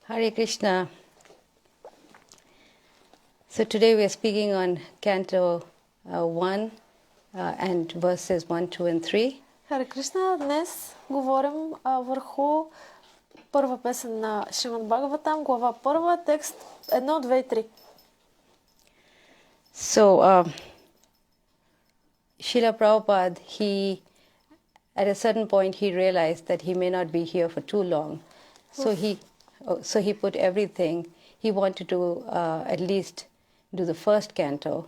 Hare Krishna. So today we are speaking on Canto 1 and verses 1, 2 and 3. Харе Кришна, днес говорим върху първа песен на Шримад Бхагаватам, глава първа, текст 1, 2 и 3. So, Srila Prabhupada, at a certain point, he realized that he may not be here for too long. So he put everything. He wanted to at least do the first canto.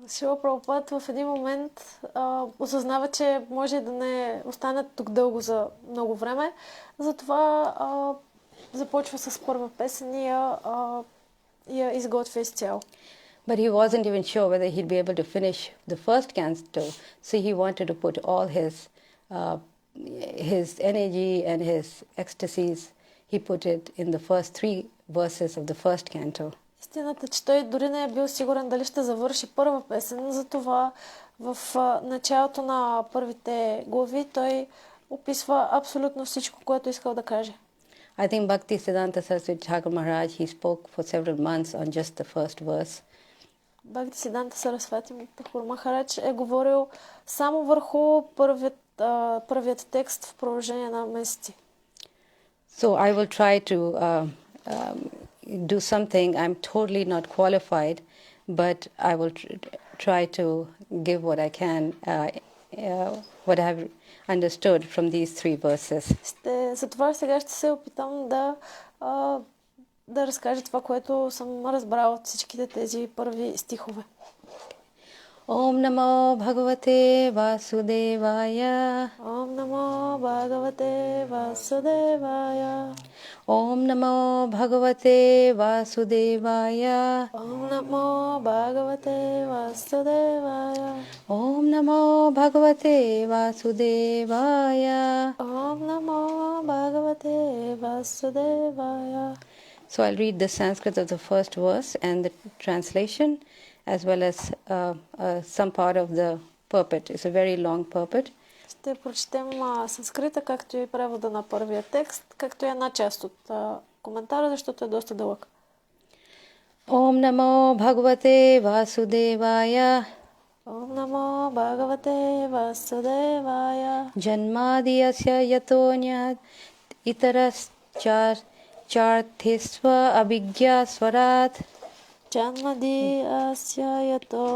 Шрила Прабхупад в един момент осъзнава, че може да не остане тук дълго за много време. Затова започва с първа песен и я изготвя изцяло. But he wasn't even sure whether he'd be able to finish the first canto, so he wanted to put all his energy and his ecstasies, he put it in the first 3 verses of the first canto. Истината, че той дори не е бил сигурен дали ще завърши първа песен, затова в началото на първите глави той описва абсолютно всичко, което искал да каже. I think Bhaktisiddhanta Saraswati Thakur Maharaj, he spoke for several months on just the first verse. Бхактисиданта Сарасвати Тхакур Махарадж е говорил само върху първият текст в продължение на месеци. So I will try to do something. I'm totally not qualified, but I will try to give what I can, what I have understood from these 3 verses. Затова сега ще се опитам да разкажа това, което съм разбрала от всичките тези първи стихове. Om Namo Bhagavate Vasudevaya. Om Namo Bhagavate Vasudevaya. Om Namo Bhagavate Vasudevaya. Om Namo Bhagavate Vasudevaya. Om Namo Bhagavate Vasudevaya. Om Namo Bhagavate Vasudevaya. So I'll read the Sanskrit of the first verse and the translation, as well as some part of the purport. It's a very long purport. Ще прочетем санскрита, както и превода на първия текст, както и една част от коментара, защото е доста дълъг. Om Namo Bhagavate Vasudevaya. Om Namo Bhagavate Vasudevaya. Janmadiyasya yatonyat itaras charthisva abhigya swarat. Janmadi asya yato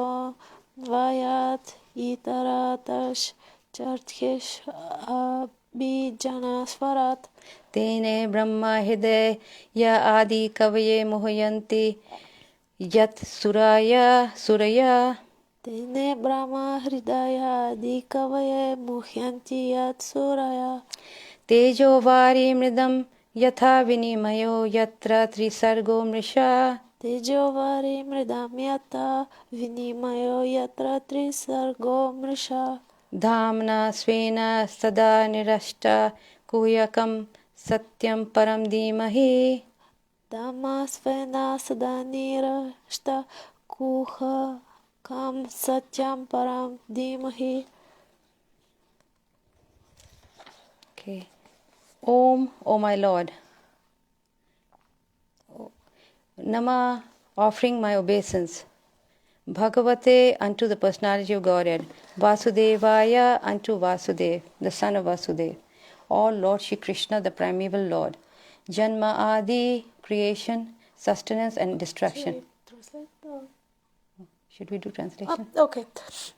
dvayat itaratash charthish abhijana swarat. Tene brahma hidaya adi kavaye mohayanti yat suraya. Tene brahma hridaya adi kavaye muhyanti yat suraya. Tejo vari mridam yatha vinimayo yatra trisargo mrisha. Tejovari mridam yata vinimayo yatra trisargo mrisha. Dhamna svena sada nirashta kuyakam satyam param dhimahi. Dhamma svena sada nirashta kuhakam satyam param dhimahi. Okay. Om, O my Lord. Nama, offering my obeisance. Bhagavate, unto the personality of Godhead. Vasudevaya, unto Vasudev, the son of Vasudev. All Lord Shri Krishna, the primeval Lord. Janma Adi, creation, sustenance and destruction. Should we do translation? Okay.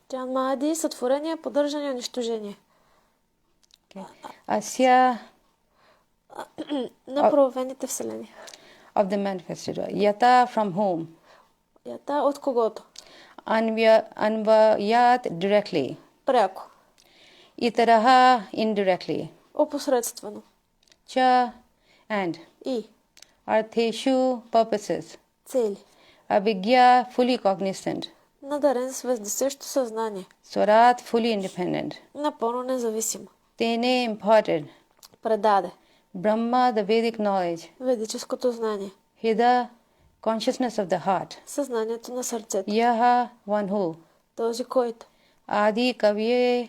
Janma Adi, сътворение, поддържане и унищожение. Okay. Asya, на проявените вселени. of the manifested one. Yata, from whom? Ята от когото? Anvayat, directly. Пряко. Itaraha, indirectly. Опосредствено. Cha, and. И. Artheshu, purposes. Цели. Abhigya, fully cognizant. Надарен с вездесъщо съзнание. Swarat, fully independent. Напълно независимо. Tene, imparted. Предаде. Brahma, the Vedic knowledge. Ведическото знание. Hida, consciousness of the heart. Съзнанието на сърцето. Yaha, one who. Този, който. Adi, Kavi,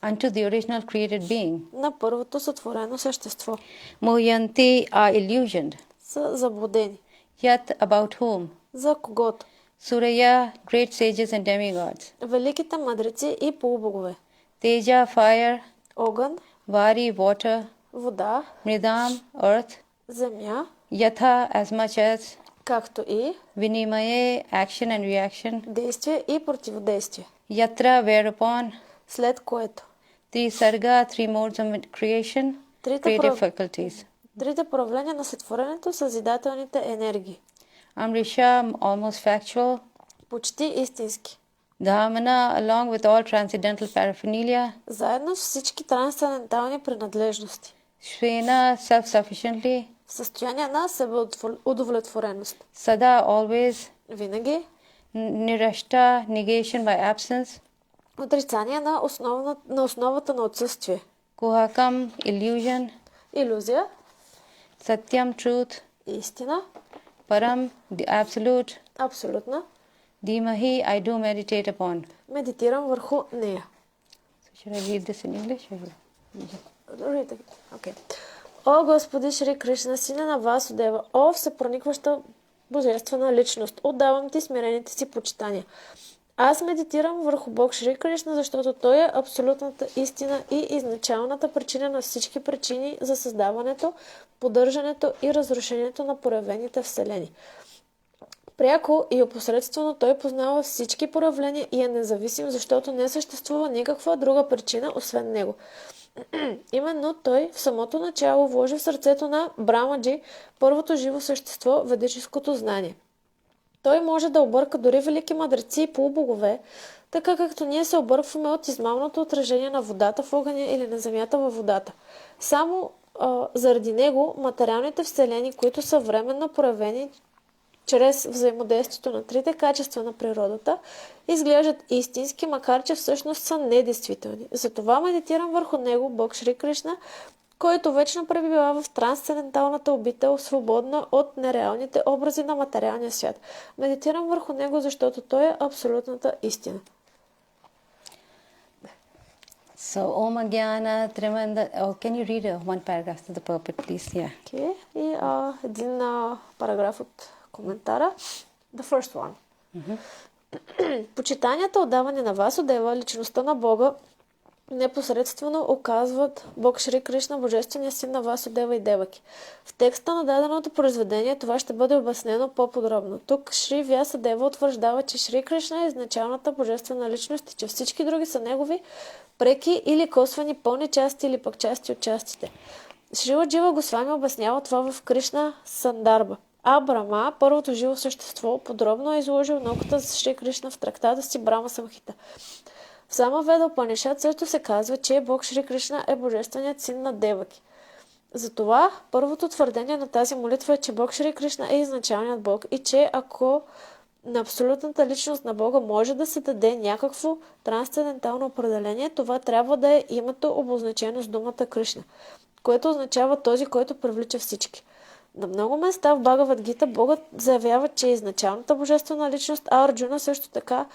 unto the original created being. на първото сътворено същество. Mohyanti are illusioned. Са заблудени. Yat about whom? За когото? Surya, great sages and demigods. Великите мъдреци и полубогове. Teja, fire. Огън, Vari, water. вода, Mridam, earth. земя, Yatha, as much as. както и Vinimaye, action and reaction. действие и противодействие. Yatra, whereupon. След което Trisarga, three modes of creation. Creative faculties. Трите проявления на сътворението са съзидателните енергии. Amrisha, almost factual. Почти истински. Dhamana, along with all transcendental paraphernalia. Заедно с всички трансцендентални принадлежности. Shvena, self-sufficiently. В състояние на себеудовлетвореност. Sada, always. Винаги. Nirashta, negation by absence. Отрицание на основата на отсъствие. Kuhakam, illusion. Илюзия. Satyam, truth. Истина. Param, the absolute. Абсолютна. Dhimahi, I do meditate upon. Медитирам върху нея. So should I read this in English? Okay. О, Господи Шри Кришна, сина на Васудева, о, всепроникваща божествена личност, отдавам ти смирените си почитания. Аз медитирам върху Бог Шри Кришна, защото Той е абсолютната истина и изначалната причина на всички причини за създаването, поддържането и разрушението на проявените вселени. Пряко и опосредствено Той познава всички проявления и е независим, защото не съществува никаква друга причина, освен Него. Именно Той в самото начало вложи в сърцето на Брамаджи първото живо същество, ведическото знание. Той може да обърка дори велики мъдреци и полубогове, така както ние се объркваме от измамното отражение на водата в огъня или на земята във водата. Само заради него материалните вселени, които са временно проявени чрез взаимодействието на трите качества на природата, изглеждат истински, макар че всъщност са недействителни. Затова медитирам върху него, Бог Шри Кришна, който вечно пребивава в трансценденталната обител, свободна от нереалните образи на материалния свят. Медитирам върху него, защото той е абсолютната истина. So, Om Agyana Trimanda. Oh, can you read one paragraph to the pulpit, please? Yeah. Okay. И един параграф от коментара. The first one. Почитанията, отдаване на Васудева, личността на Бога, непосредствено оказват Бог Шри Кришна, божествения син на Васудева и Деваки. В текста на даденото произведение това ще бъде обяснено по-подробно. Тук Шри Вясадева утвърждава, че Шри Кришна е изначалната божествена личност и че всички други са негови преки или косвени пълни части или пък части от частите. Шрила Джива Госвами обяснява това в Кришна Сандарба. А Брама, първото живо същество, подробно е изложил науката за Шри Кришна в трактата си Брама Самхита. В Сама Веда Упанишад също се казва, че Бог Шри Кришна е божественият син на Деваки. Затова първото твърдение на тази молитва е, че Бог Шри Кришна е изначалният Бог и че ако на абсолютната личност на Бога може да се даде някакво трансцендентално определение, това трябва да е името, обозначено с думата Кришна, което означава този, който привлича всички. На много места в Бхагават Гита Богът заявява, че е изначалната божествена личност, а Арджуна също така,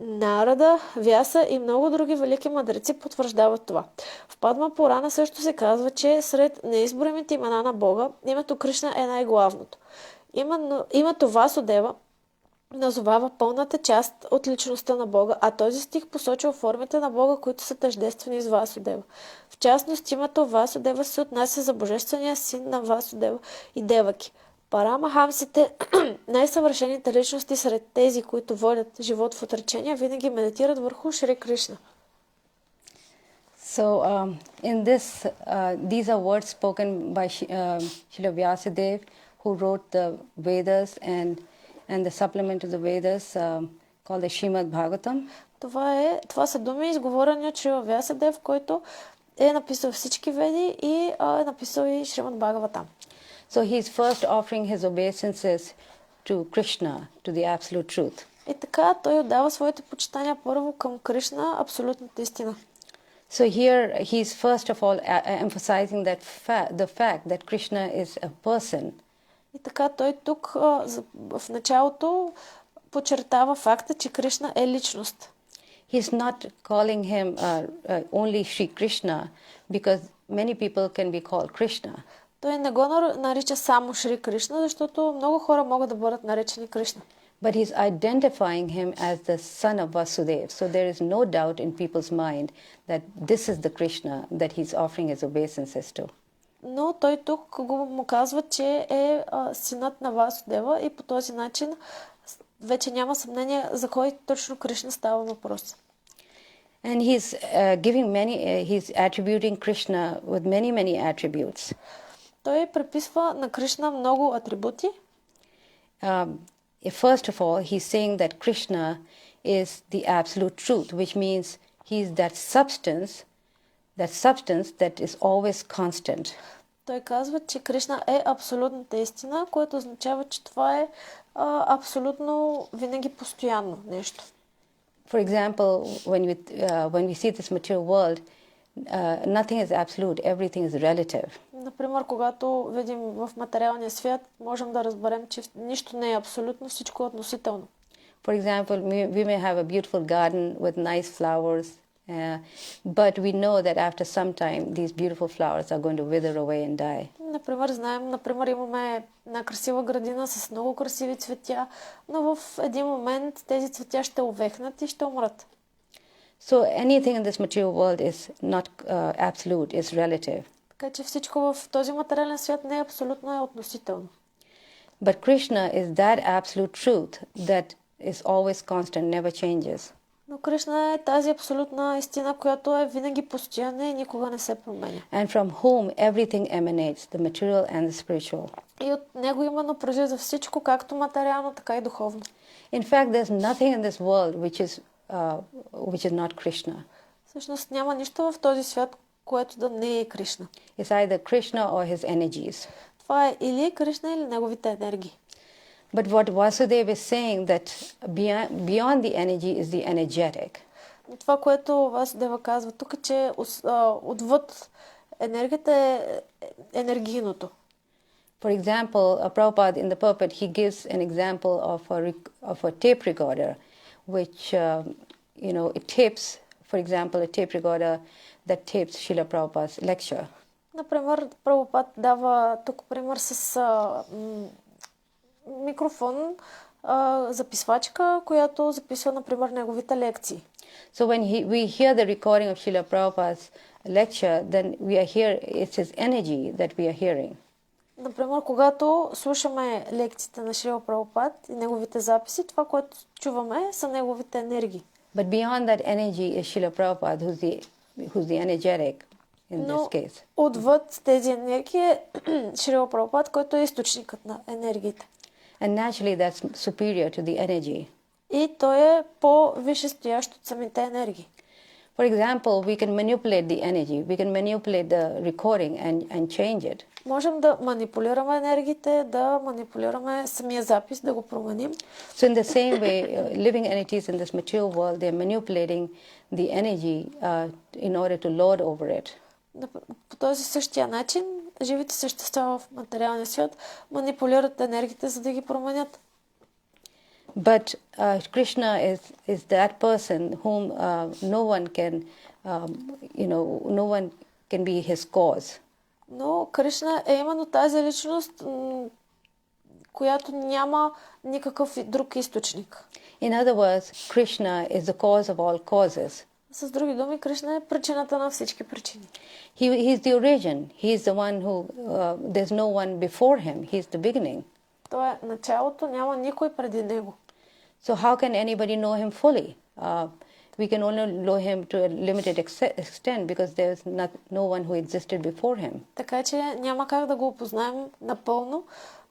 Нарада, Вяса и много други велики мъдреци потвърждават това. В Падма Пурана също се казва, че сред неизброимите имена на Бога, името Кришна е най-главното. Името Васудева назовава пълната част от личността на Бога, а този стих посочва формите на Бога, които са тъждествени с Васудева. В частност, името Васудева се отнася за божествения син на Васудева и Деваки. Парамахамсите, най-съвършените личности сред тези, които водят живот в отречение, винаги медитират върху Шри Кришна. So, in this, these are words spoken by Srila Vyasadeva, who wrote the Vedas and the supplement to the Vedas called the Shrimad Bhagavatam. Това са думи, изговорени от Шрила Вясадев, който е написал всички веди и е написал и Шримад Бхагаватам. So he's first offering his obeisances to Krishna, to the absolute truth. И така той отдава своите почитания първо към Кришна, абсолютната истина. So here he's first of all emphasizing that the fact that Krishna is a person. И така той тук в началото подчертава факта, че Кришна е личност. He's not calling him only Shri Krishna, because many people can be called Krishna. Той не го нарича само Шри Кришна, защото много хора могат да бъдат наречени Кришна. But he's identifying him as the son of Vasudeva. So there is no doubt in people's mind that this is the Krishna that he's offering his obeisances to. Но той тук му казва, че е синът на Васудева и по този начин вече няма съмнение за кой точно Кришна става въпрос. And he's he's attributing Krishna with many attributes. Той приписва на Кришна много атрибути. First of all, he's saying that Krishna is the absolute truth, which means he's that substance that is always constant. Той казва, че Кришна е абсолютната истина, което означава, че това е абсолютно винаги постоянно нещо. For example, when we see this material world, nothing is absolute, everything is relative. Например, когато видим в материалния свят, можем да разберем, че нищо не е абсолютно, всичко е относително. For example, we may have a beautiful garden with nice flowers, but we know that after some time these beautiful flowers are going to wither away and die. Например, имаме една красива градина с много красиви цветя, но в един момент тези цветя ще увехнат и ще умрат. So anything in this material world is not absolute, is relative. Така че всичко в този материален свят не е абсолютно, е относително. But Krishna is that absolute truth that is always constant, never changes. Но Кришна е тази абсолютна истина, която е винаги постоянна и никога не се променя. And from whom everything emanates, the material and the spiritual. И от него именно произлиза всичко, както материално, така и духовно. In fact, there's nothing in this world which is not Krishna. Всъщност няма нищо в този свят, което да не е Кришна. It's either Krishna or his energies. Това е или Кришна, или неговите енергии. But what Vasudeva is saying, that beyond the energy is the energetic. Това, което Васудева казва тук, е, че отвъд енергията е енергийното. For example, Prabhupada in the pulpit, he gives an example of a tape recorder, which it tapes. For example, a tape recorder that tapes Srila Prabhupada's lecture. Например, Прабхупад дава тук пример с микрофон, записвачка, която записва, например, неговите лекции. So when we hear the recording of Srila Prabhupada's lecture, then it's his energy that we are hearing. Например, когато слушаме лекциите на Шрила Прабхупад и неговите записи, това, което чуваме, са неговите енергии. But beyond that energy is Srila Prabhupada, who's the energetic in this case. Отвъд тези енергии е Шрила Прабхупад, който е източникът на енергиите. And naturally that's superior to the energy. И той е по-висше стоящ от самите енергии. For example, we can manipulate the energy. We can manipulate the recording and change it. Можем да манипулираме енергиите, да манипулираме самия запис, да го променим. So in the same way, living entities in this material world, they're manipulating the energy in order to lord over it. По този същия начин, живите същества в материалния свят манипулират енергиите, за да ги променят. But Krishna is that person whom no one can be his cause. Но Кришна е именно тази личност, която няма никакъв друг източник. In other words, Krishna is the cause of all causes. С други думи, Кришна е причината на всички причини. He's the origin. He's the one who there's no one before him. He's the beginning. Той е началото, няма никой преди него. So how can anybody know him fully? We can only know him to a limited extent because there's no one who existed before him. Така че няма как да го опознаем напълно.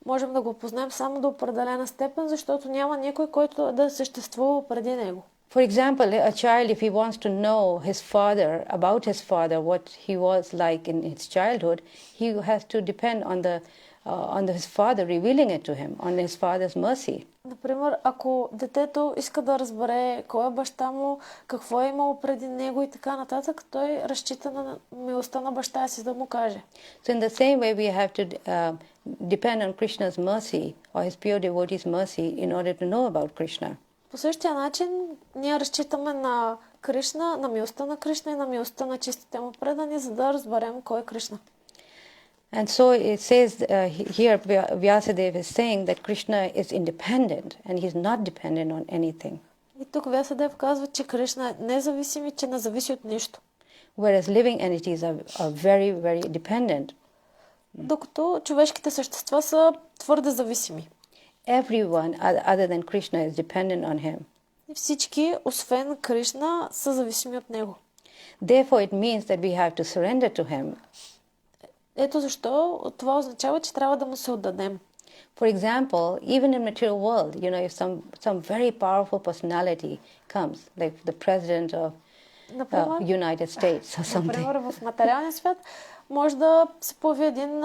Можем да го опознаем само до определена степен, защото няма никой, който да съществува преди него. For example, a child, if he wants to know about his father, what he was like in his childhood, he has to depend on his father revealing it to him, on his father's mercy. Например, ако детето иска да разбере кой е баща му, какво е имало преди него и така нататък, той разчита на милостта на баща си да му каже. So in the same way we have to depend on Krishna's mercy or his pure devotee's mercy in order to know about Krishna. По По същия начин ние разчитаме на Кришна, на милостта на Кришна и на милостта на чистите му предани, за да разберем кой е Кришна. And so it says here Vyasadeva is saying that Krishna is independent and he's not dependent on anything. И тук Вясадев казва, че Кришна е независим и че не зависи от нищо. Whereas living entities are very, very dependent. Докато човешките същества са твърде зависими. Everyone other than Krishna is dependent on him. И всички, освен Кришна, са зависими от него. Therefore it means that we have to surrender to him. Ето защо това означава, че трябва да му се отдадем. For example, even in material world, if some very powerful personality comes, like the president of United States or something. Например, в материалния свят може да се появи един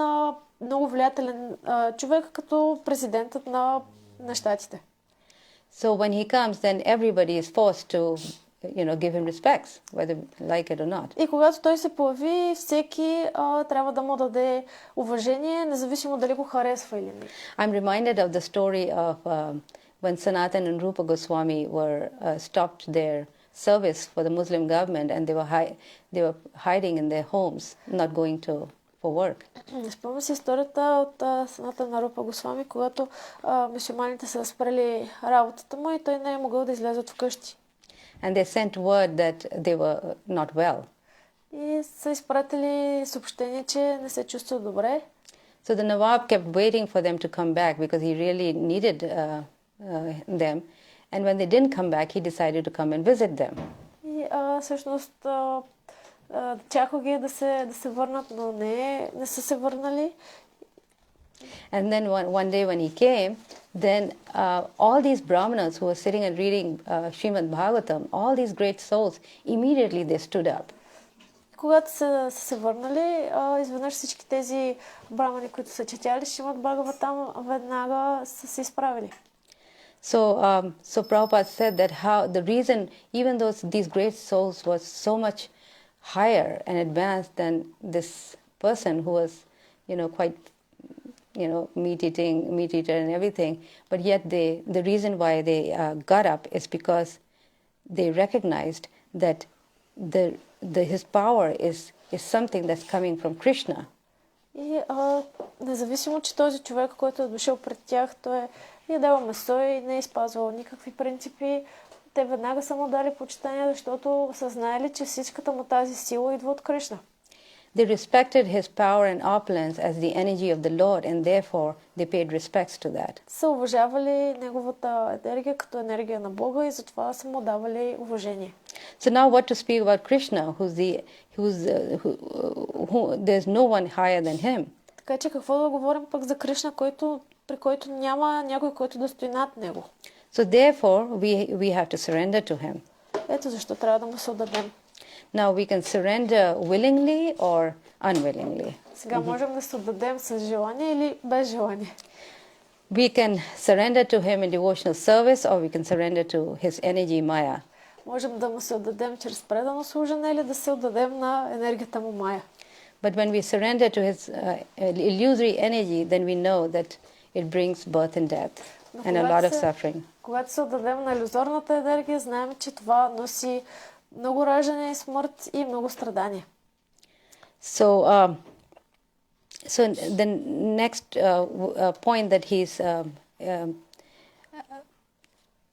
много влиятелен човек като президентът на щатите. So when he comes, then everybody is forced to give him respects, whether like it or not. И когато той се появи, всеки трябва да му даде уважение, независимо дали го харесва или не. I'm reminded of the story of when Sanatana and Rupa Goswami were stopped their service for the Muslim government, and they were hiding in their homes, not going for work. Спомням си историята от Санатана на Рупа Госвами, когато мюсюлманите са спрели работата му и той не е могъл да излезе от вкъщи. And they sent word that they were not well. И са изпратили съобщение, че не се чувства добре. So the Nawab kept waiting for them to come back because he really needed them. And when they didn't come back, he decided to come and visit them. И всъщност чака ги да се върнат, но не са се върнали. And then one day when he came, then all these brahmanas who were sitting and reading Shrimad Bhagavatam, all these great souls, immediately they stood up. Когато са се върнали, изведнъж всички тези брамани, които са четяли Шримад Бхагаватам, веднага са се изправили. So Prabhupada said that the reason, even though these great souls were so much higher and advanced than this person who was, quite, meat eater and everything, but yet the reason why they got up is because they recognized that his power is something that's coming from Krishna. И независимо, че този човек, който е дошъл пред тях, той е ядел месо и не е изпазвал никакви принципи, те веднага са му дали почитание, защото са знаели, че всичката му тази сила идва от Кришна. They respected his power and opulence as the energy of the Lord, and therefore they paid respects to that. Са уважавали неговата енергия като енергия на Бога и затова са му давали уважение. So now what to speak about Krishna, there's no one higher than him. Така че какво да говорим пък за Кришна, при който няма някой, който да стои над него. So therefore we have to surrender to him. Ето защо трябва да му се отдадем. Now we can surrender willingly or unwillingly. Сега можем да се отдадем с желание или без желание. We can surrender to him in devotional service or we can surrender to his energy Maya. Можем да му се отдадем чрез предано служене или да се отдадем на енергията му Мая. But when we surrender to his illusory energy, then we know that it brings birth and death and a lot of suffering. Когато се отдадем на илюзорната енергия, знаем, че това носи много раждане и смърт и много страдания. So the next point that he's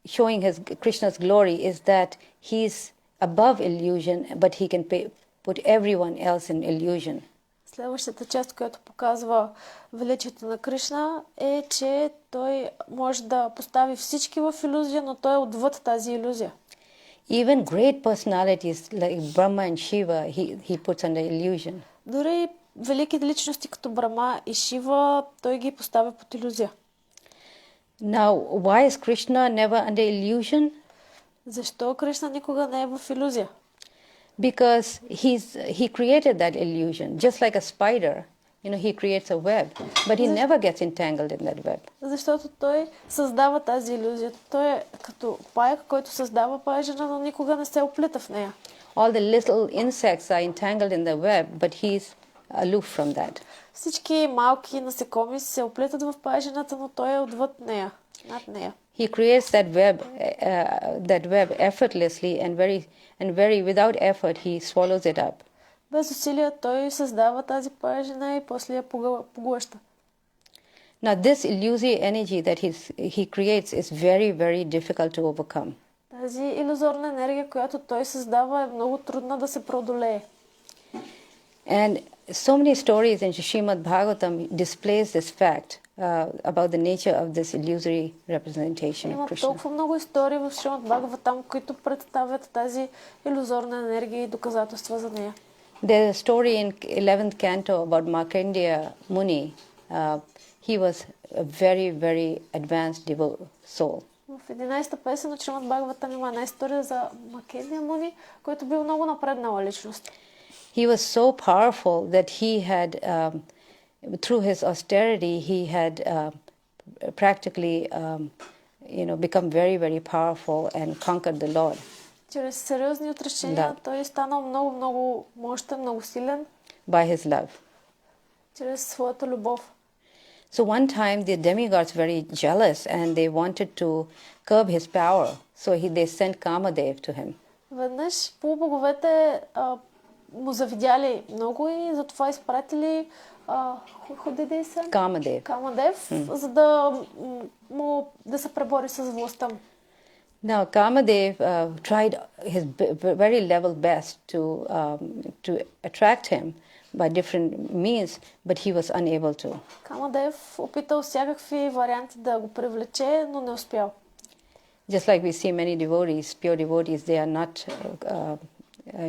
showing his Krishna's glory is that he's above illusion, but he can put everyone else in illusion. Следващата част, която показва величието на Кришна, е, че той може да постави всички в илюзия, но той е отвъд тази илюзия. Even great personalities like Brahma and Shiva, he puts under illusion. Дори велики личности като Брама и Шива, той ги поставя под илюзия. Now, why is Krishna never under illusion? Защо Кришна никога не е в илюзия? Because he created that illusion, just like a spider. He creates a web, but he never gets entangled in that web. Защото той създава тази илюзия. Той е като паяк, който създава паяжина, но никога не се оплита в нея. All the little insects are entangled in the web, but he's aloof from that. Всички малки насекоми се оплитат в паяжината, но той е отвъд нея. над нея. He creates that web effortlessly and very without effort he swallows it up. Без усилия той създава тази пажина и после я поглъща. Now this illusory energy that he creates is very, very difficult to overcome. Тази илюзорна енергия, която той създава, е много трудна да се преодолее. And so many stories in Shrimad Bhagavatam displays this fact about the nature of this illusory representation of Има Krishna. толкова много истории в Шримад Бхагаватам, които представят тази илюзорна енергия и доказателства за нея. There's a story in 11th canto about Markandeya Muni. He was a very, very advanced soul. В 11-та песен от Шримад Бхагаватам има една история за Маркандея Муни, който бил много напреднала личност. He was so powerful that he had, through his austerity, he had practically, become very, very powerful and conquered the Lord. Чрез сериозни отречения той е станал много, много мощен, много силен. By his love. Чрез своята любов. So one time the demigods were very jealous and they wanted to curb his power. So they sent Kamadev to him. Веднъж полубоговете му завидяли много и затова изпратили Камадев, за да се пребори с властта. Now Kamadev tried his very level best to attract him by different means, but he was unable to. Камадев опитал всякакви варианти да го привлече, но не успял. Just like we see many devotees, pure devotees, they are not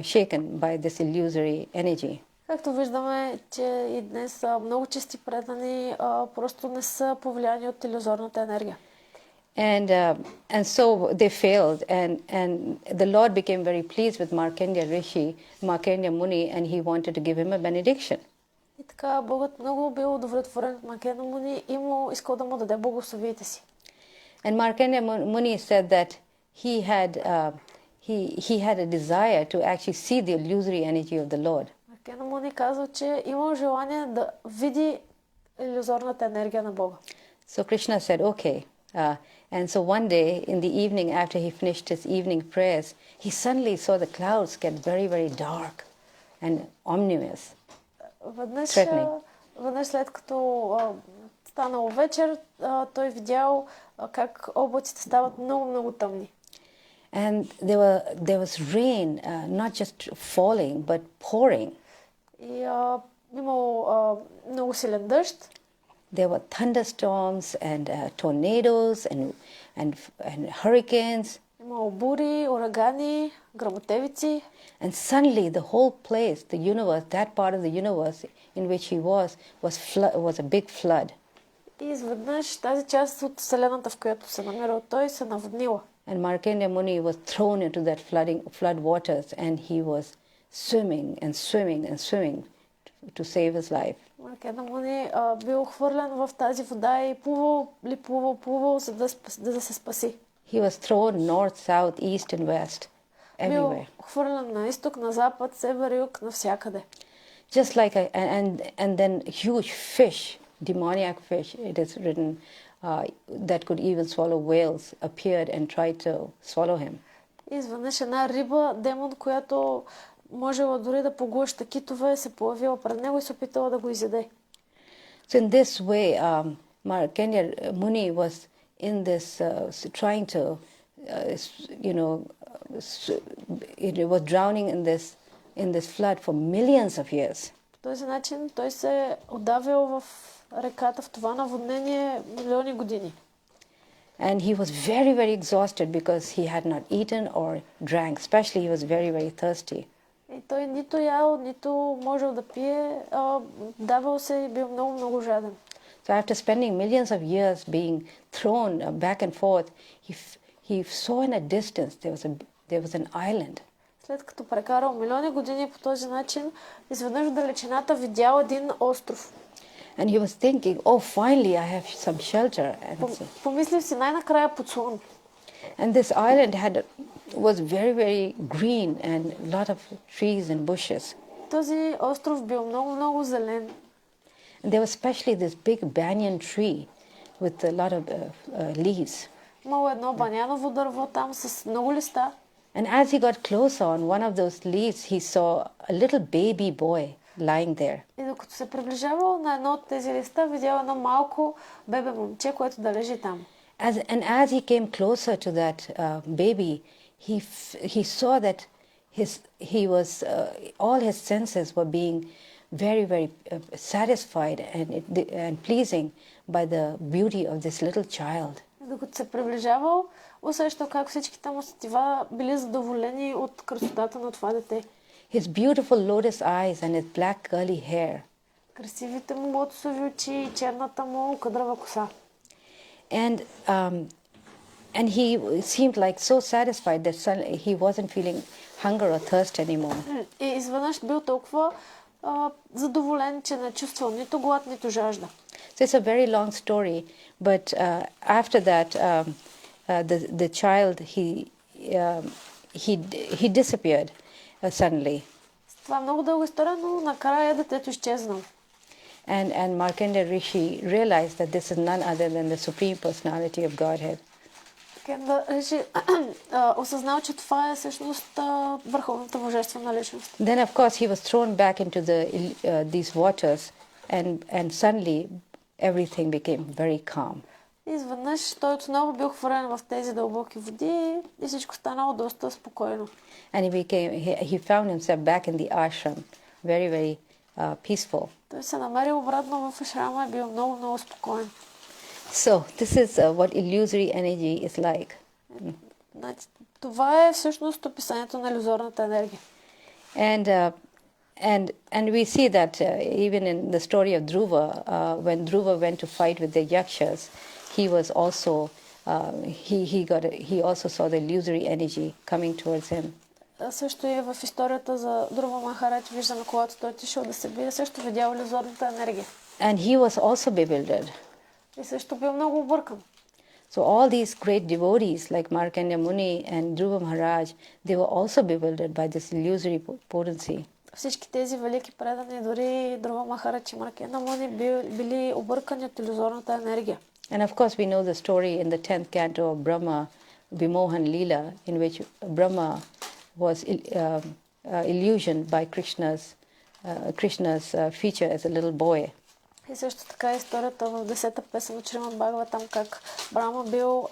shaken by this illusory energy. Както виждаме, че и днес много чисти предани просто не са повлияни от илюзорната енергия. And so they failed, and the Lord became very pleased with Markandeya Muni, and he wanted to give him a benediction. И така Богът много бил удовлетворен от Маркандея Муни и му искал да му даде благословиите си. And Markandeya Muni said that he had a desire to actually see the illusory energy of the Lord. Маркандея Муни казал, че имал желание да види илюзорната енергия на Бога. So Krishna said, okay. And so one day in the evening, after he finished his evening prayers, he suddenly saw the clouds get very, very dark and ominous, threatening. Веднъж след като станало вечер, той видял как облаците стават много, много тъмни. And there was rain, not just falling, but pouring. И имало много силен дъжд. There were thunderstorms and tornadoes and hurricanes. Имало бури, урагани, гръмотевици. And suddenly the whole place, the universe, that part of the universe in which he was a big flood. И изведнъж тази част от Вселената, в която се намирал той, се наводнила. And Markandeya Muni was thrown into that flood waters, and he was swimming and swimming and swimming to save his life. Маркандея Муни бил хвърлен в тази вода и плувал, за да се спаси. He was thrown north, south, east and west, everywhere. Бил хвърлен на изток, на запад, север, юг, навсякъде. Just like and then huge fish, demoniac fish, it is written, that could even swallow whales appeared and tried to swallow him. Изведнъж една риба, демон, която можела дори да поглъща китове, се появила пред него и се опитала да го изяде. So in this way, Markandeya Muni was in this trying to, it was drowning in this flood for millions of years. По този начин той се удавил в реката, в това наводнение милиони години. And he was very, very exhausted because he had not eaten or drank. Especially he was very, very thirsty. И той нито ял, нито можел да пие, давал се и бил много, много жаден. So after spending millions of years being thrown back and forth, he saw in a distance there was an island. След като прекарал милиони години по този начин, изведнъж в далечината видял един остров. And he was thinking, oh, finally I have some shelter. Помислив си, най-накрая подслон. And this island was very, very green and a lot of trees and bushes. Този остров бил много, много зелен. And there was especially this big banyan tree with a lot of leaves. Имало едно баняново дърво там с много листа. And as he got closer on one of those leaves, he saw a little baby boy lying there. И докато се приближавал на едно от тези листа, видял едно малко бебе момче, което да лежи там. And as he came closer to that baby, he saw that all his senses were being very, very satisfied and pleasing by the beauty of this little child. Докато се приближавал, усещал как всичките му сетива били задоволени от красотата на това дете. His beautiful lotus eyes and his black curly hair. Красивите му лотосови очи и черната му къдрава коса. And he seemed like so satisfied that suddenly he wasn't feeling hunger or thirst anymore. И изведнъж бил толкова задоволен, че не чувствал нито глад, нито жажда. So it's a very long story, but after that, the child he disappeared suddenly. Това е много дълга история, но накрая детето изчезнал. And Markandeya Rishi realized that this is none other than the Supreme Personality of Godhead. Марканdeya Риши осъзнал, че това е всъщност върховната божествена личност. Then of course he was thrown back into these waters, and suddenly everything became very calm. Изведнъж той отново бил хвърлен в тези дълбоки води и всичко станало доста спокойно. And he found himself back in the ashram, very, very peaceful. Той се намерил обратно в ашрама и бил много, много спокоен. So this is what illusory energy is like. Това е всъщност описанието на илюзорната енергия. And we see that even in the story of Dhruva, when Dhruva went to fight with the yakshas, he was also he also saw the illusory energy coming towards him. Също и в историята за Друва Махарадж виждаме, когато той отишъл да се бие, също видял илюзорната енергия. And he was also bewildered. И също бил много объркан. So all these great devotees like Markandeya Muni and Dhruva Maharaj, they were also bewildered by this illusory potency. Всички тези велики предани, дори Друва Махарадж и Маркендея Муни били объркани от илюзорната енергия. And of course we know the story in the 10th canto of Brahma, Vimohan Leela, in which Brahma was illusioned by Krishna's feature as a little boy. И също така историята в 10-та песен от Шримад Бхагаватам, как Брахма бил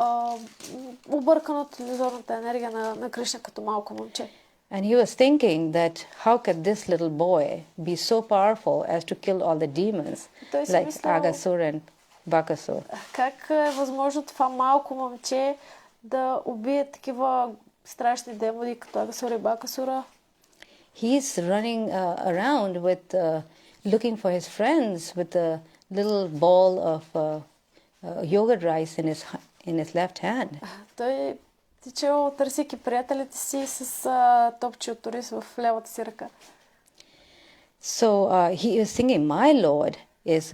объркан от илюзорната енергия на Кришна като малко момче. And he was thinking that how could this little boy be so powerful as to kill all the demons like Aghasur and Bakasur? Как е възможно това малко момче да убие такива страшни демони като Агасура и Бакасура? He's running around with looking for his friends with a little ball of yogurt rice in his left hand. Той тичал, търсейки приятелите си с топче от рис в лявата си ръка. So he is thinking, my Lord is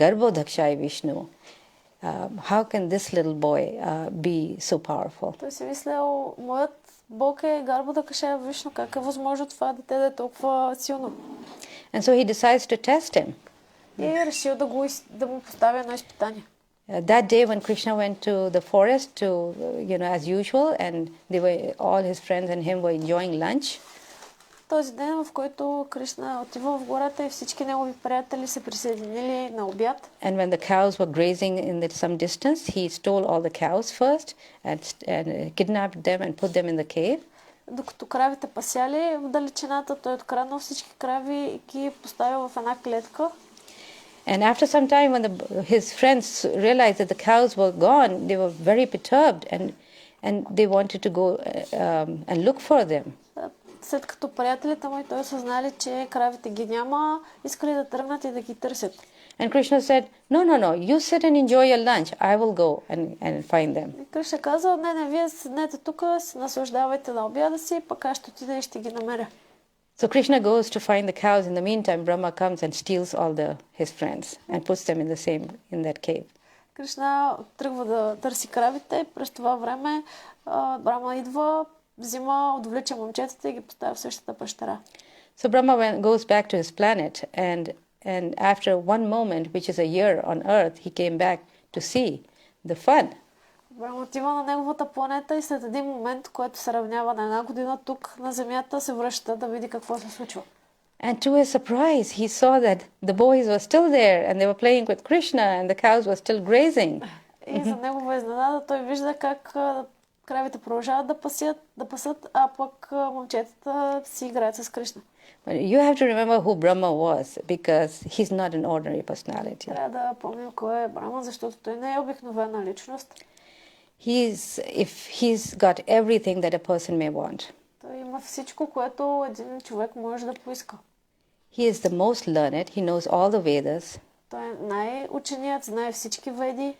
Garbhodakshai Vishnu. How can this little boy be so powerful? Той си мислял, моят Бог е Гарбhodakshai Вишну, как е възможно това дете да е толкова силно? And so he decides to test him. И решил да му поставя едно изпитание. That day when Krishna went to the forest to, as usual, and all his friends and him were enjoying lunch. Този ден, в който Кришна отива в гората и всички негови приятели се присъединили на обяд. And when the cows were grazing in some distance, he stole all the cows first and kidnapped them and put them in the cave. Докато кравите пасяли в далечината, той откраднал всички крави и ги поставил в една клетка. And after some time, when his friends realized that the cows were gone, they were very perturbed and they wanted to go and look for them. След като приятелите му и той съзнали, че кравите ги няма, искали да тръгнат и да ги търсят. And Krishna said, no, you sit and enjoy your lunch. I will go and find them. И Кришна казал, не, вие седнете тук, се наслаждавайте на обяда си, пък аз ще отида и ще ги намеря. So Krishna goes to find the cows. In the meantime, Brahma comes and steals all his friends and puts them in that cave. Кришна тръгва да търси кравите и през това време Брахма идва, взима, отвлича момчетата и ги поставя в същата пещера. So Brahma goes back to his planet and after one moment, which is a year on earth, he came back to see the fun. Брама отива на неговата планета и след един момент, който се равнява на 1 година, тук на Земята се връща да види какво се случва. And to his surprise, he saw that the boys were still there and they were playing with Krishna and the cows were still grazing. И за негова изненада той вижда как кравите продължават да пасат, а пък момчетата си играят с Кришна. But you have to remember who Brahma was because he's not an ordinary personality. Трябва да помним кой е Брама, защото той не е обикновена личност. If he's got everything that a person may want. Той има всичко, което един човек може да поиска. He is the most learned. He knows all the Vedas. Той е най-ученият, знае всички веди.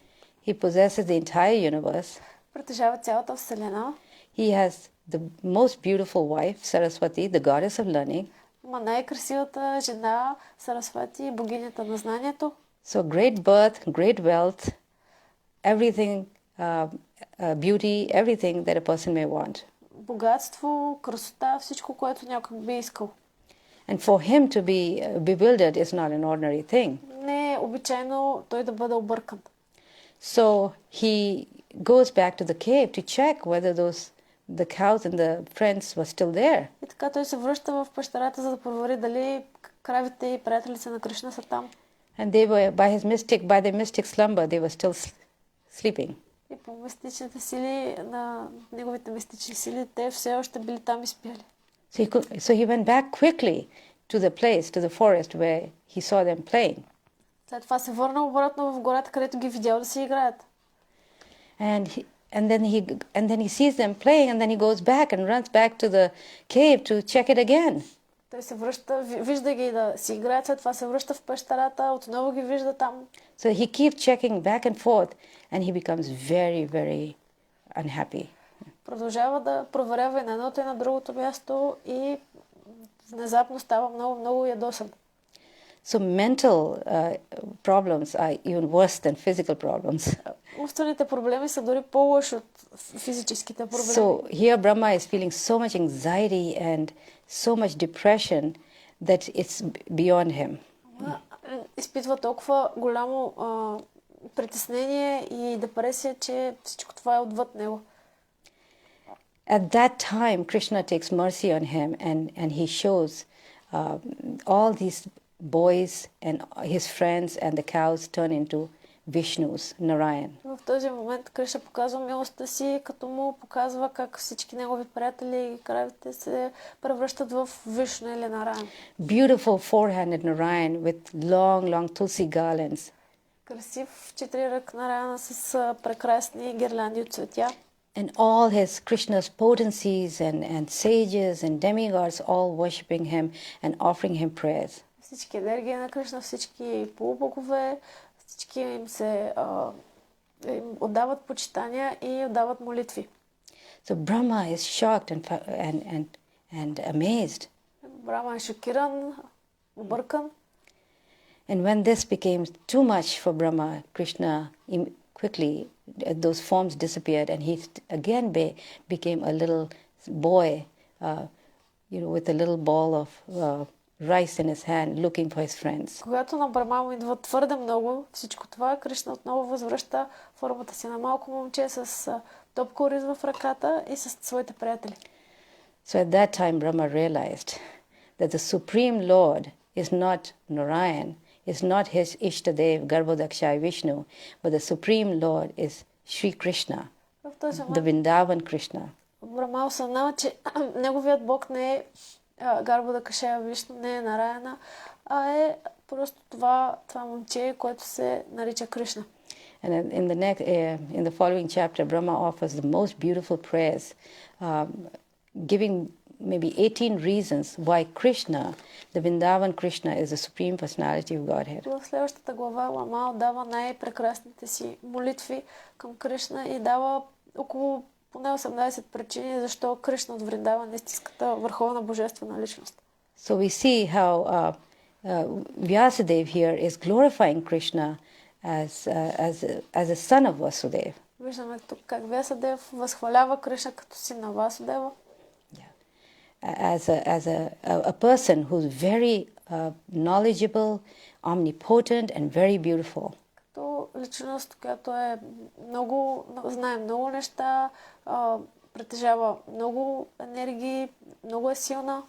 He possesses the entire universe. Притежава цялата вселена. He has the most beautiful wife, Saraswati, the goddess of learning. Има най-красивата жена, Сарасвати, богинята на знанието. So great birth, great wealth, everything, beauty, everything that a person may want. Богатство, красота, всичко, което някой би искал. And for him to be bewildered is not an ordinary thing. Не е обичайно той да бъде объркан. So he goes back to the cave to check whether the cows and the friends were still there. И така той се връща в пещерата, за да провери дали кравите и приятелите на Кришна са там. And they were, by their mystic slumber, they were still sleeping. И по мистичните сили, на неговите мистични сили, те все още били там и спяли. So he went back quickly to the place, to the forest where he saw them playing. След това се върна обратно в гората, където ги видял да си играят. And then he sees them playing, and then he goes back and runs back to the cave to check it again. Той се връща, вижда ги да си играят, след това се връща в пещерата, отново ги вижда там. So he keeps checking back and forth, and he becomes very, very unhappy. Продължава да проверява и на едното и на другото място и внезапно става много, много ядосан. So mental problems are even worse than physical problems. Умствените проблеми са дори по-лоши от физическите проблеми. So here Brahma is feeling so much anxiety and so much depression that it's beyond him. Изпитва толкова голямо притеснение и депресия, че всичко това е отвъд него. At that time, Krishna takes mercy on him and he shows all these boys and his friends and the cows turn into Vishnus, Narayan. В този момент Кришна показва милостта си, като му показва как всички негови приятели и кравите се превръщат в Вишну или Нараян. Beautiful four-handed Narayan with long tulsi garlands. Красив четирирък Нараяна с прекрасни гирлянди от цветя. And all his Krishna's potencies and sages and demigods all worshipping him and offering him prayers. Всички енергии на Кришна, всички полубогове, всички им се им отдават почитания и отдават молитви. So Brahma is shocked and amazed. Брахма е шокиран, объркан. And when this became too much for Brahma, Krishna quickly, those forms disappeared and he again became a little boy, with a little ball of rice in his hand, looking for his friends. Когато на Брахма му идва твърде много всичко това, Кришна отново възвръща формата си на малко момче с топка ориз в ръката и с своите приятели. So at that time Brahma realized that the Supreme Lord is not Narayan, is not his Ishtadev, Garbhodakshai Vishnu, but the Supreme Lord is Shri Krishna, the Vrindavan Krishna. Брахма осъзнава, че неговият бог не е Гарбhodakshaya Вишну, не е Нараяна, а е просто това момче, което се нарича Кришна. And in the following chapter, Brahma offers the most beautiful prayers, giving maybe 18 reasons why Krishna, the Vrindavan Krishna, is the Supreme Personality of Godhead. В следващата глава Брахма дава най-прекрасните си молитви към Кришна и дава около поне 18 причини, защо Кришна от Вриндаван е истинската върховна божествена личност. So we see how Vyasadeva here is glorifying Krishna as a son of Vasudeva. Виждаме тук как Вясадев възхвалява Кришна като син на Васудева. As a person who's very knowledgeable, omnipotent and very beautiful. Като личност, която е много, знае много неща, притежава много енергии, много е силна.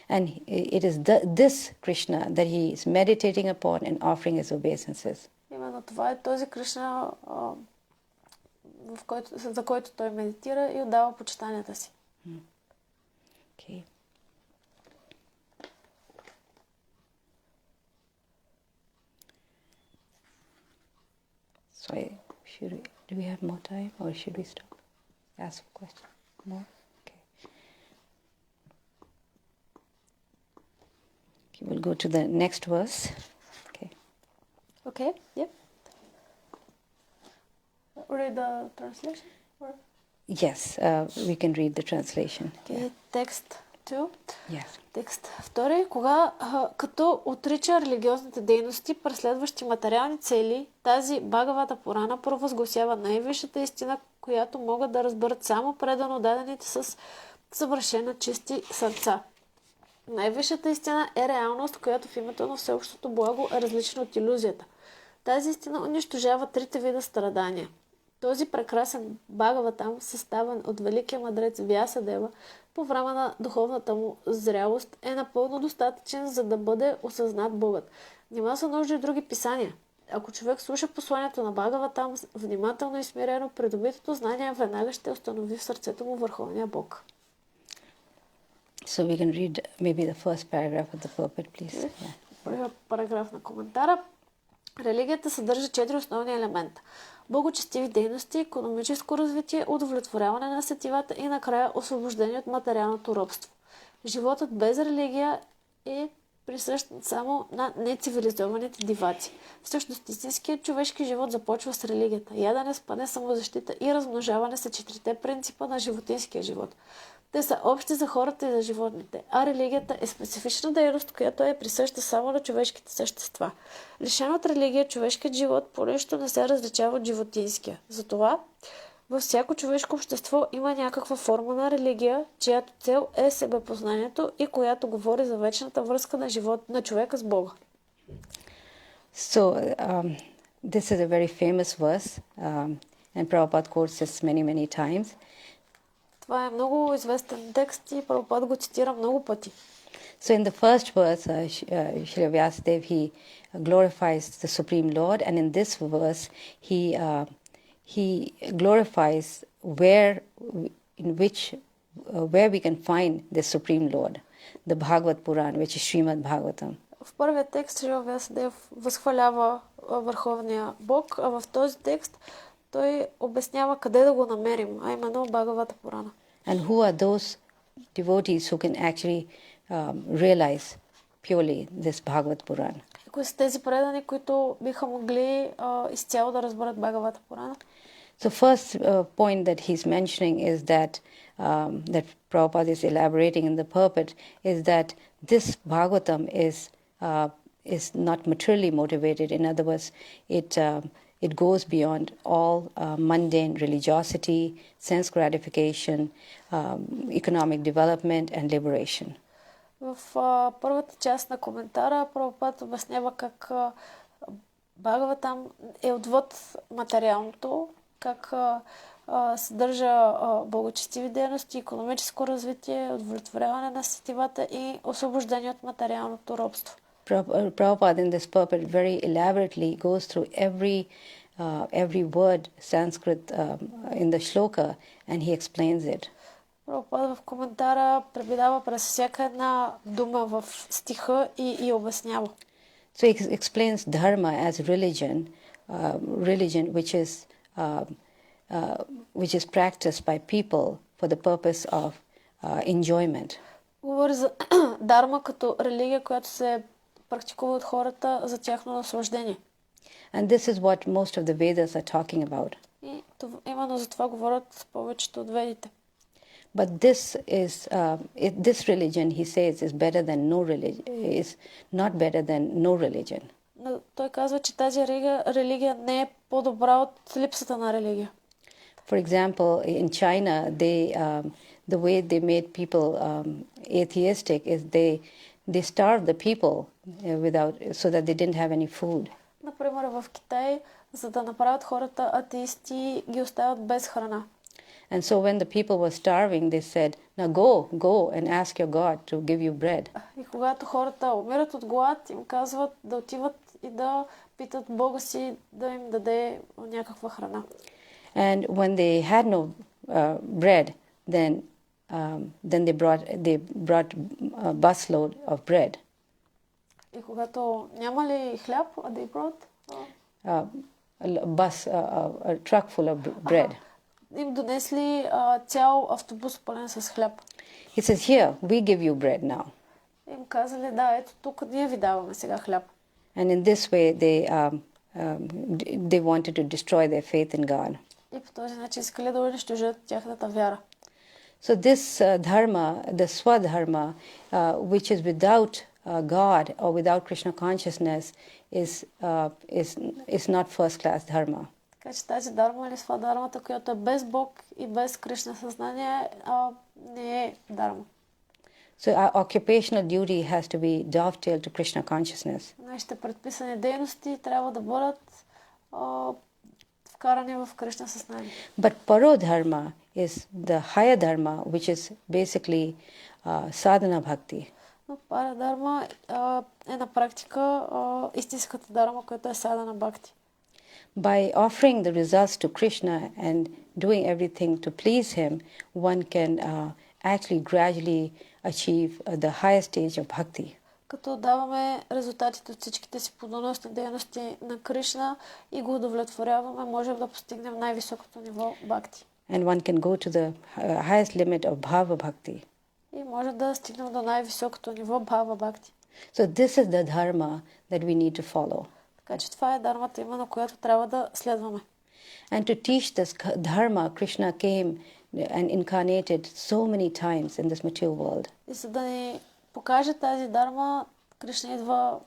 And it is this Krishna that he is meditating upon and offering his obeisances. Именно това е този Кришна, за който той медитира и отдава почитанията си. Okay. So, do we have more time or should we stop? Ask a question. More? Okay. Okay, we'll go to the next verse. Okay. Okay, yep. Read the translation? Or? Yes, we can read the translation. Okay, yeah. Text 2. Yes. Текст 2. Като отрича религиозните дейности, преследващи материални цели, тази Бхагавата Пурана провъзгласява най-висшата истина, която могат да разберат само предано дадените с съвършено чисти сърца. Най-висшата истина е реалност, която в името на всеобщото благо е различна от илюзията. Тази истина унищожава трите вида страдания. Този прекрасен Бхагаватам, съставен от великия мъдрец Вясадева, по време на духовната му зрялост, е напълно достатъчен, за да бъде осъзнат Богът. Нима са нужди други писания. Ако човек слуша посланието на Бхагаватам внимателно и смирено, придобитото знание веднага ще установи в сърцето му върховния Бог. So we can read maybe the first paragraph of the purport, please. Първият параграф на коментара. Религията съдържа 4 основни елемента. Благочестиви дейности, икономическо развитие, удовлетворяване на сетивата и накрая освобождение от материалното робство. Животът без религия е присъщ само на нецивилизованите диваци. Всъщност истинският човешки живот започва с религията. Ядене, спане, самозащита и размножаване са 4 принципа на животинския живот. Те са общи за хората и за животните, а религията е специфична дейност, която е присъща само на човешките същества. Лишен от религия, човешкият живот по нищо не се различава от животинския. Затова във всяко човешко общество има някаква форма на религия, чиято цел е себепознанието и която говори за вечната връзка на живот на човека с Бога. So, this is a very famous verse, and Prabhupada quotes this many times. Това е много известен текст и Прабхупад го цитира много пъти. So in the first verse, Srila Vyasadeva, he glorifies the Supreme Lord, and in this verse, he glorifies where we can find the Supreme Lord, the Bhagavad Puran, which is Shrimad Bhagavatam. В първия текст Шрила Вясадев възхвалява върховния Бог, а в този текст той обяснява къде да го намерим, а именно Бхагавата Пурана. And who are those devotees who can actually realize purely this Bhagavad Puran? Кои са тези предани, които биха могли изцяло да разберат Бхагавата Пурана? So first point that he's mentioning is that that Prabhupada is elaborating in the purport is that this Bhagavatam is not materially motivated. In other words, it goes beyond all mundane religiosity, sense gratification, economic development and liberation. В първата част на коментара Прабхупад обяснява как Бхагаватам е отвъд материалното, как съдържа благочестиви дейности, икономическо развитие, удовлетворяване на сетивата и освобождение от материалното робство. Prabhupada in this purport very elaborately goes through every word Sanskrit in the shloka and he explains it. Прабхупада в коментара пребивава през всяка една дума в стиха и обяснява. So he explains dharma as religion which is practiced by people for the purpose of enjoyment. Говори за дарма като религия, която се практикува от хората за тяхно наслаждение. And this is what most of the Vedas are talking about. И именно за това говорят повечето от ведите. But this religion, he says, is better than no religion. Is not better than no religion. Но той казва, че тази религия не е по-добра от липсата на религия. For example, in China, the way they made people atheistic is they starved the people so that they didn't have any food. Например, в Китай, за да направят хората атеисти, ги оставят без храна. And so when the people were starving, they said, now go and ask your God to give you bread. И когато хората умират от глад, им казват да отиват и да питат Бога си да им даде някаква храна. And when they had no bread, then they brought a busload of bread. И когато нямали хляб, they brought A truck full of bread. Им донесли цял автобус пълен с хляб. He says, here, we give you bread now. Им казали, да, ето тук ние ви даваме сега хляб. And in this way, they wanted to destroy their faith in God. И по този начин искали да унищожат тяхната вяра. So this dharma, the swadharma, which is without God or without Krishna consciousness, is not first-class dharma. Така че тази дарма или свадармата, която е без Бог и без Кришна съзнание, не е дарма. So our occupational duty has to be dovetailed to Krishna consciousness. Нашите предписани дейности трябва да бъдат вкарани в Кришна съзнание. But parodharma is the higher dharma, which is basically sadhana bhakti. Но парадарма е на практика истинската дарма, която е садана бхакти. By offering the results to Krishna and doing everything to please him, one can actually gradually achieve the highest stage of bhakti. Като даваме резултатите от всичките си плодоносни дейности на Кришна и го удовлетворяваме, можем да постигнем най-високото ниво бхакти. And one can go to the highest limit of bhava bhakti. И може да стигнем до най-високото ниво бхава бхакти. So this is the dharma that we need to follow. Така че това е дармата именно, която трябва да следваме. And to teach this dharma, Krishna came and incarnated so many times in this material world. И за да ни покаже тази дарма, Кришна идва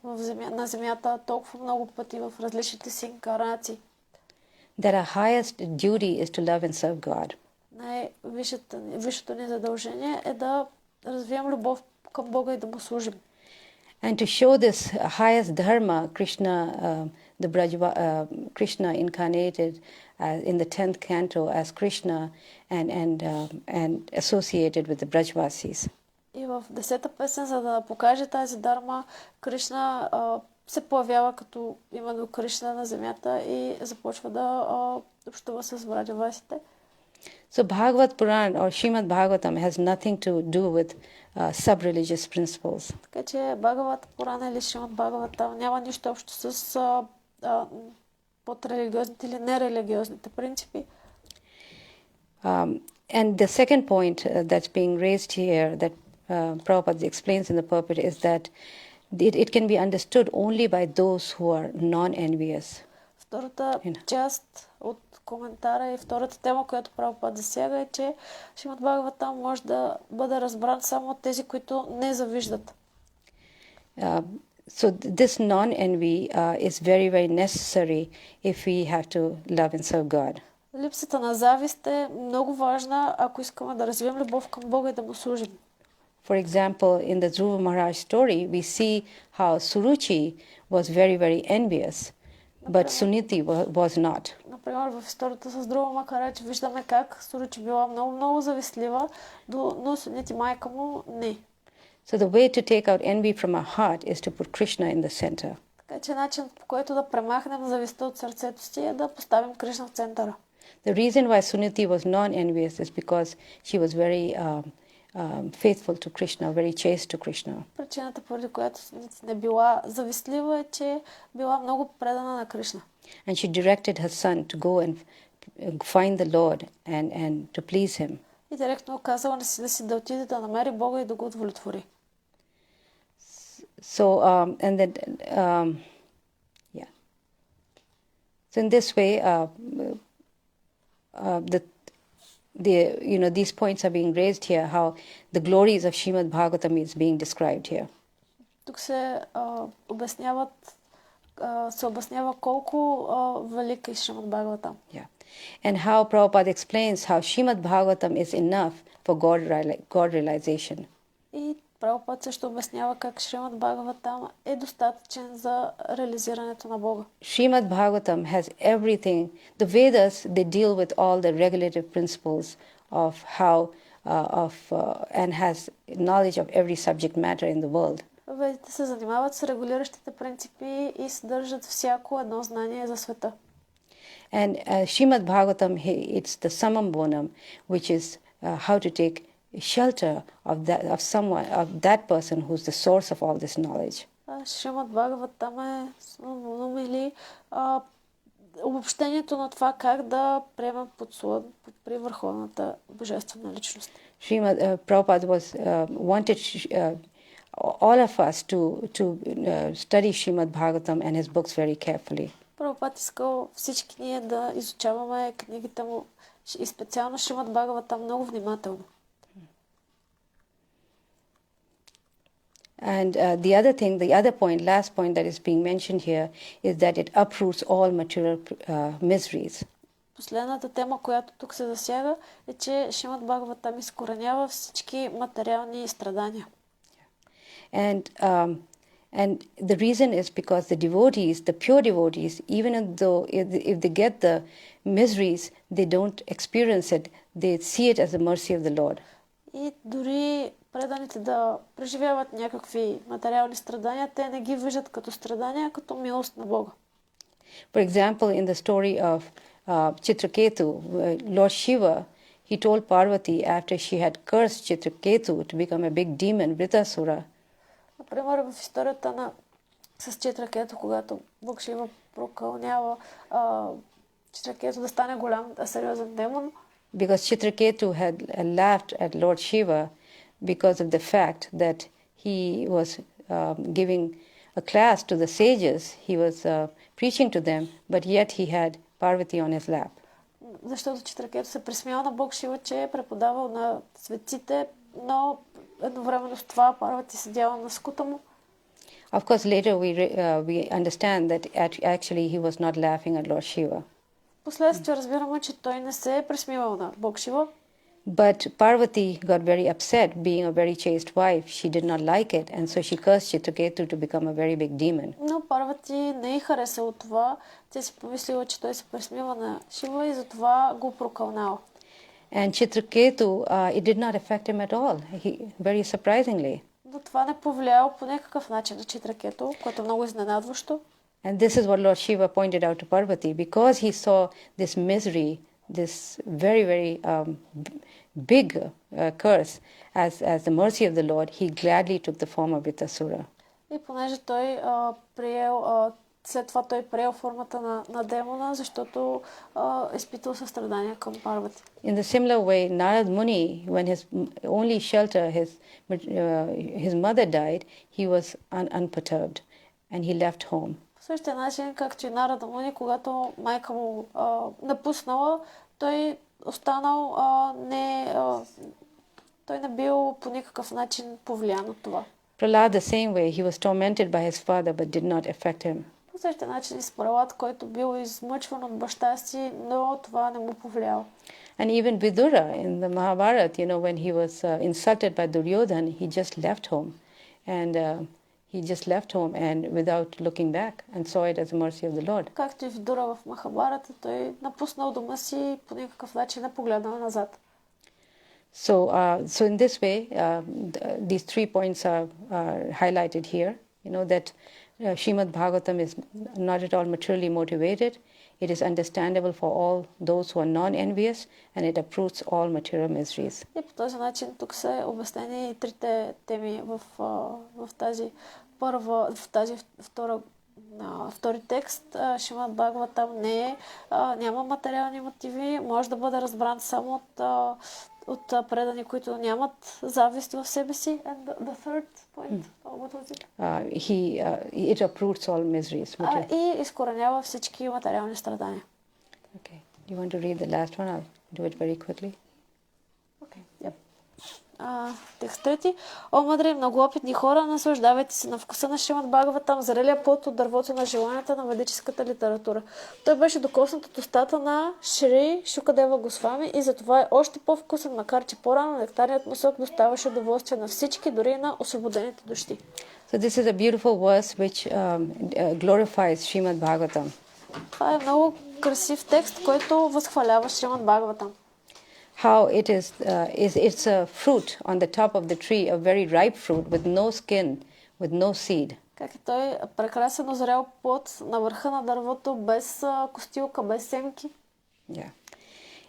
на земята толкова много пъти в различните си инкарнации. That our highest duty is to love and serve God. Най-висшето ни задължение е да развием любов към Бога и да му служим. And to show this highest dharma, Krishna incarnated in the 10th canto as Krishna and associated with the Brajvasis. И в 10-та песен, за да покаже тази дарма, Кришна се появява като именно Кришна на земята и започва да общува с браджавасите. So Bhagavad Puran or Shrimad Bhagavatam has nothing to do with sub-religious principles. Така че Бхагават Пурана или Шримад Бхагаватам няма нищо общо с подрелигиозните или нерелигиозните принципи. And the second point that's being raised here that Prabhupada explains in the purport is that it can be understood only by those who are non-envious. Втората част от коментара и втората тема, която Прабхупада засяга е, че Шримад Бхагаватам може да бъде разбран само от тези, които не завиждат. So this non-envy is very, very necessary if we have to love and serve God. Липсата на завист е много важна, ако искаме да развием любов към Бога и да му служим. For example, in the Dhruva Maharaj story, we see how Suruchi was very, very envious, but Suniti was not. Например, в историята с Dhruva Maharaj виждаме как Суручи била много завистлива, но Сунити майка му не. So the way to take out envy from our heart is to put Krishna in the center. Така че начин, по който да премахнем завистта от сърцето си е да поставим Кришна в центъра. The reason why Suniti was non-envious is because she was very faithful to Krishna, very chaste to Krishna. Причината, поради която Сунити не била завистлива, е, че била много предана на Кришна. And she directed her son to go and find the Lord and to please him. И директно казала на сина си да отиде да намери Бога и да го удовлетвори. So and then yeah. So in this way, these points are being raised here. How the glories of Shrimad Bhagavatam is being described here. Тук се обяснява колко велик е Шримад Бхагаватам. Yeah. And how Prabhupada explains how Shrimad Bhagavatam is enough for God realization. И Прабхупад също обяснява как Шримад Бхагаватам е достатъчен за реализирането на Бога. Shrimad Bhagavatam has everything. The Vedas, they deal with all the regulative principles of how, and has knowledge of every subject matter in the world. Ведите се занимават с регулиращите принципи и съдържат всяко едно знание за света. And Shrimad Bhagavatam, it's the summum bonum, which is how to take shelter of that person who's the source of all this knowledge. Шримад Бхагаватам е или обобщението на това как да приемем подслон при върховната божествена личност. Srimad Prabhupada wanted all of us to study Shrimad Bhagavatam and his books very carefully. Прабхупад искал всички ние да изучаваме книгите му и специално Шримад Бхагаватам много внимателно. And the other point, last point that is being mentioned here is that it uproots all material miseries. Последната тема, която тук се засяга, е, че Шримад Бхагаватам изкоренява всички материални страдания. And the reason is because the devotees, the pure devotees, even though if they get the miseries, they don't experience it. They see it as the mercy of the Lord. И дори преданите да преживяват някакви материални страдания, те не ги виждат като страдания, а като милост на Бога. For example, in the story of Chitraketu, Lord Shiva, he told Parvati after she had cursed Chitraketu to become a big demon, Vritasura. Например, в историята с Читракето, когато Бог Шива прокълнява Читракето да стане голям, сериозен демон. Because Chitraketu had laughed at Lord Shiva because of the fact that he was giving a class to the sages. He was preaching to them, but yet he had Parvati on his lap. Защото Читракето се присмял на Бог Шива, че е преподавал на светците, но едновременно с това Парвати седяла на скута му. Of course, later we understand that actually he was not laughing at Lord Shiva. Последствие разбираме, че той не се е присмивал на Бог Шива. But Parvati got very upset, being a very chaste wife. She did not like it, and so she cursed Chitraketu to become a very big demon. Но Парвати не й харесало това. Тя си помислила, че той се присмива на Шива и затова го прокълнала. And Chitraketu, it did not affect him at all, very surprisingly. Но това не повлияло по някакъв начин на Читракето, което е много изненадващо. And this is what Lord Shiva pointed out to Parvati. Because he saw this misery, this very, very big curse as the mercy of the Lord, he gladly took the form of Vritasura. И понеже той след това той приел формата на демона, защото изпитал състрадание към Парвати. In the similar way, Narad Muni, when his only shelter, his mother died, he was unperturbed and he left home. По същия начин, както и Нарада Муни, когато майка му напуснала, той останал той не бил по никакъв начин повлиян от това. Prahlad the same way, he was tormented by his father but did not affect him. По същия начин и с Пралад, който бил измъчван от баща си, но това не му повлияло. And even Vidura in the Mahabharata, when he was insulted by Duryodhan, he just left home. And and without looking back and saw it as a mercy of the Lord. Както и Видура в Махабарата, той напуснал дома си по никакъв начин не погледнал назад. So in this way, these 3 points are highlighted here. That Shrimad Bhagavatam is not at all materially motivated. It is understandable for all those who are non-envious, and it uproots all material miseries. И по този начин тук са обяснени и трите теми в тази втори текст. Шримад Бхагаватам няма материални мотиви, може да бъде разбран само от предани, които нямат завист в себе си. And the third point, what was it? It uproots all miseries. И изкоренява всички материални страдания. Okay. Do you want to read the last one? I'll do it very quickly. Okay. Yep. Текст 3. О, мъдри и много опитни хора, наслаждавайте се на вкуса на Шримад Бхагаватам, зрелия плод от дървото на желанията на ведическата литература. Той беше докоснат от устата на Шри Шукадева Госвами и затова е още по-вкусен, макар че по-рано нектарният му сок доставаше удоволствие на всички, дори и на освободените души. So this is a beautiful verse which glorifies Shrimad Bhagavatam. Това е много красив текст, който възхвалява Шримад Бхагаватам. How it is, it's a fruit on the top of the tree, a very ripe fruit with no skin, with no seed. Как е той прекрасен озрял плод на върха на дървото, без костилка, без семки. Yeah.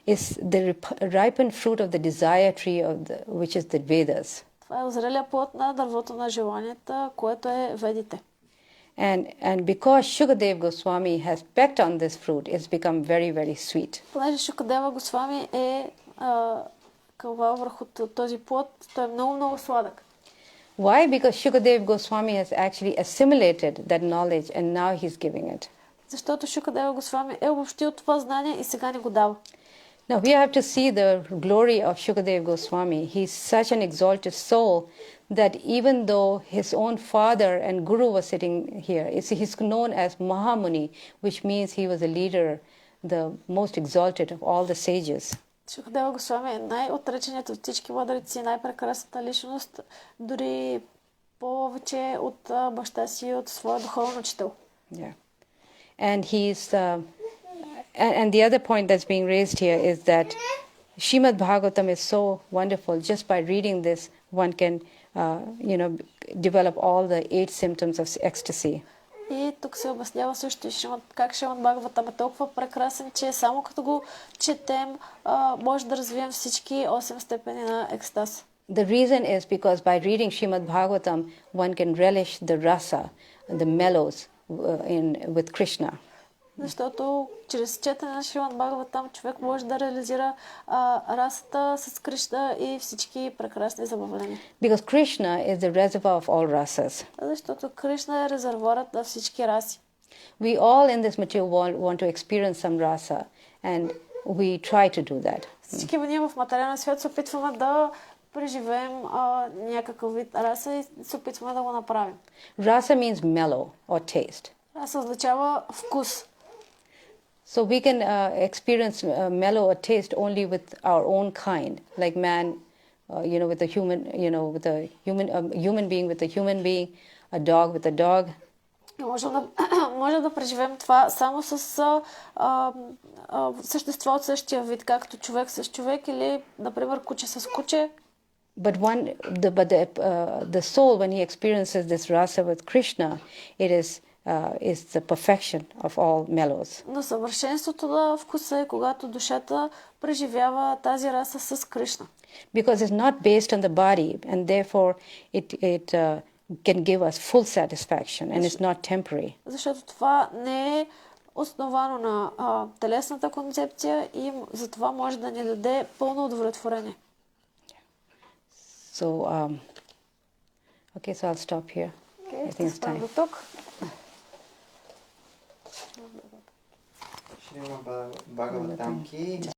It's the ripened fruit of the desire tree, which is the Vedas. Това е озрелия плод на дървото на желанията, което е ведите. And because Shukadeva Goswami has pecked on this fruit, it's become very, very sweet. Понеже Шукадева Госвами е кълвал върху този плод, той е много, много сладък. Why? Because Shukadeva Goswami has actually assimilated that knowledge and now he's giving it. Защото Шукадева Госвами е обобщил това знание и сега ни го дава. Now we have to see the glory of Shukadeva Goswami. He's such an exalted soul that even though his own father and guru was sitting here, he's known as Mahamuni, which means he was a leader, the most exalted of all the sages. Шукадева Госвами е най-отреченият от всички мъдреци, най-прекрасната личност, дори повече от баща си и от своя духовен учител. Yeah. And and the other point that's being raised here is that Shrimad Bhagavatam is so wonderful. Just by reading this, one can, develop all the 8 symptoms of ecstasy. И тук се обяснява също как Шримад Бхагаватам е толкова прекрасен, че само като го четем, може да развием всички 8 степени на екстаз. The reason is because by reading Shrimad Bhagavatam, one can relish the rasa, the mellows with Krishna. Защото чрез четене на Шримад Бхагаватам човек може да реализира расата с Кришна и всички прекрасни забавления. Because Krishna is the reservoir of all rasas. Защото Кришна е резервуарът на всички раси. We all in this material world want to experience some rasa, and we try to do that. Всички ние в материалния свят се опитваме да преживеем някакъв вид раса и се опитваме да го направим. Rasa means mellow or taste. Раса означава вкус. So we can experience mellow or taste only with our own kind, like man, with a human, with a human being with a human being, a dog with a dog. Може да преживеем това само с същества от същия вид, както човек с човек или, например, куче с куче. But the soul, when he experiences this rasa with Krishna, it is the perfection of all mellows. Но съвършенството на вкуса е когато душата преживява тази раса с Кришна. Because it's not based on the body, and therefore it can give us full satisfaction, and it's not temporary. Защото това не е основано на телесната концепция и затова може да ни даде пълно удовлетворение. So, so I'll stop here. I think it's time. Шримад Бхагаватам ки